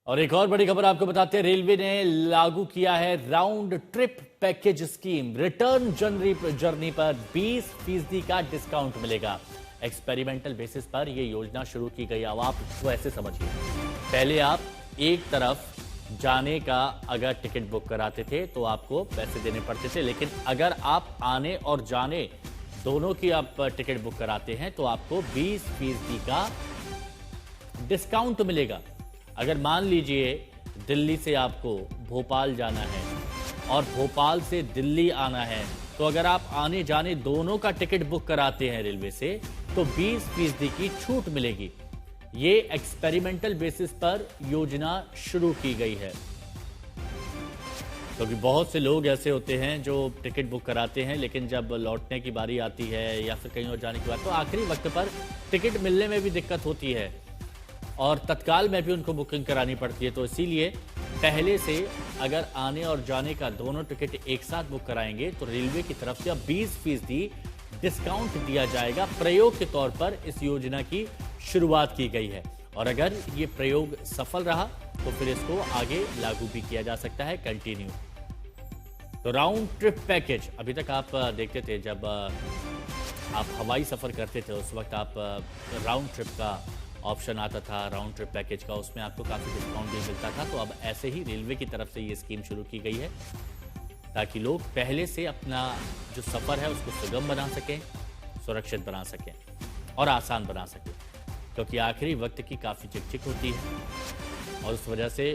और एक और बड़ी खबर आपको बताते हैं, रेलवे ने लागू किया है round trip package scheme. Return journey पर 20% का डिस्काउंट मिलेगा। एक्सपेरिमेंटल बेसिस पर यह योजना शुरू की गई। अब आप इसको ऐसे समझिए, पहले आप एक तरफ जाने का अगर टिकट बुक कराते थे तो आपको पैसे देने पड़ते थे, लेकिन अगर आप आने और जाने दोनों की आप टिकट बुक कराते हैं तो आपको 20% का डिस्काउंट मिलेगा। अगर मान लीजिए दिल्ली से आपको भोपाल जाना है और भोपाल से दिल्ली आना है, तो अगर आप आने जाने दोनों का टिकट बुक कराते हैं रेलवे से तो 20% की छूट मिलेगी। ये एक्सपेरिमेंटल बेसिस पर योजना शुरू की गई है, क्योंकि बहुत से लोग ऐसे होते हैं जो टिकट बुक कराते हैं लेकिन जब लौटने की बारी आती है या फिर कहीं और जाने की बात, तो आखिरी वक्त पर टिकट मिलने में भी दिक्कत होती है और तत्काल में भी उनको बुकिंग करानी पड़ती है। तो इसीलिए पहले से अगर आने और जाने का दोनों टिकट एक साथ बुक कराएंगे तो रेलवे की तरफ से अब 20% डिस्काउंट दिया जाएगा। प्रयोग के तौर पर इस योजना की शुरुआत की गई है और अगर ये प्रयोग सफल रहा तो फिर इसको आगे लागू भी किया जा सकता है, कंटिन्यू। तो राउंड ट्रिप पैकेज, अभी तक आप देखते थे जब आप हवाई सफर करते थे उस वक्त आप राउंड ट्रिप का ऑप्शन आता था, राउंड ट्रिप पैकेज का, उसमें आपको काफ़ी डिस्काउंट भी मिलता था। तो अब ऐसे ही रेलवे की तरफ से ये स्कीम शुरू की गई है ताकि लोग पहले से अपना जो सफ़र है उसको सुगम बना सकें, सुरक्षित बना सकें और आसान बना सकें, क्योंकि आखिरी वक्त की काफ़ी चिक होती है और उस वजह से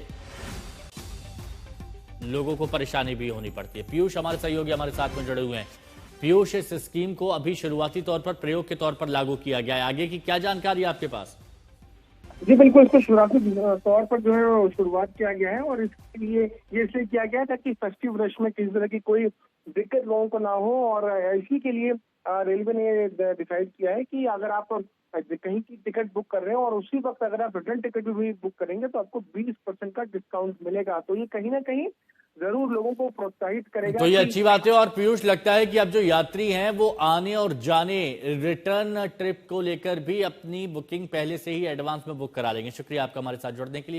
लोगों को परेशानी भी होनी पड़ती है। पीयूष हमारे सहयोगी हमारे साथ में जुड़े हुए हैं। पीयूष, इस स्कीम को अभी शुरुआती तौर पर प्रयोग के तौर पर लागू किया गया है, आगे की क्या जानकारी है आपके पास? जी बिल्कुल, इसको शुरुआती तौर पर जो है वो शुरुआत किया गया है और इसके लिए ये इसलिए किया गया है ताकि फेस्टिव रश में किसी तरह की कोई दिक्कत लोगों को ना हो। और इसी के लिए रेलवे ने डिसाइड किया है कि अगर आप कहीं की टिकट बुक कर रहे हैं और उसी वक्त अगर आप रिटर्न टिकट भी बुक करेंगे तो आपको 20% का डिस्काउंट मिलेगा। तो ये कहीं ना कहीं जरूर लोगों को प्रोत्साहित करेगा। तो ये अच्छी बात है। और पीयूष, लगता है कि अब जो यात्री हैं वो आने और जाने रिटर्न ट्रिप को लेकर भी अपनी बुकिंग पहले से ही एडवांस में बुक करा लेंगे। शुक्रिया आपका हमारे साथ जुड़ने के लिए।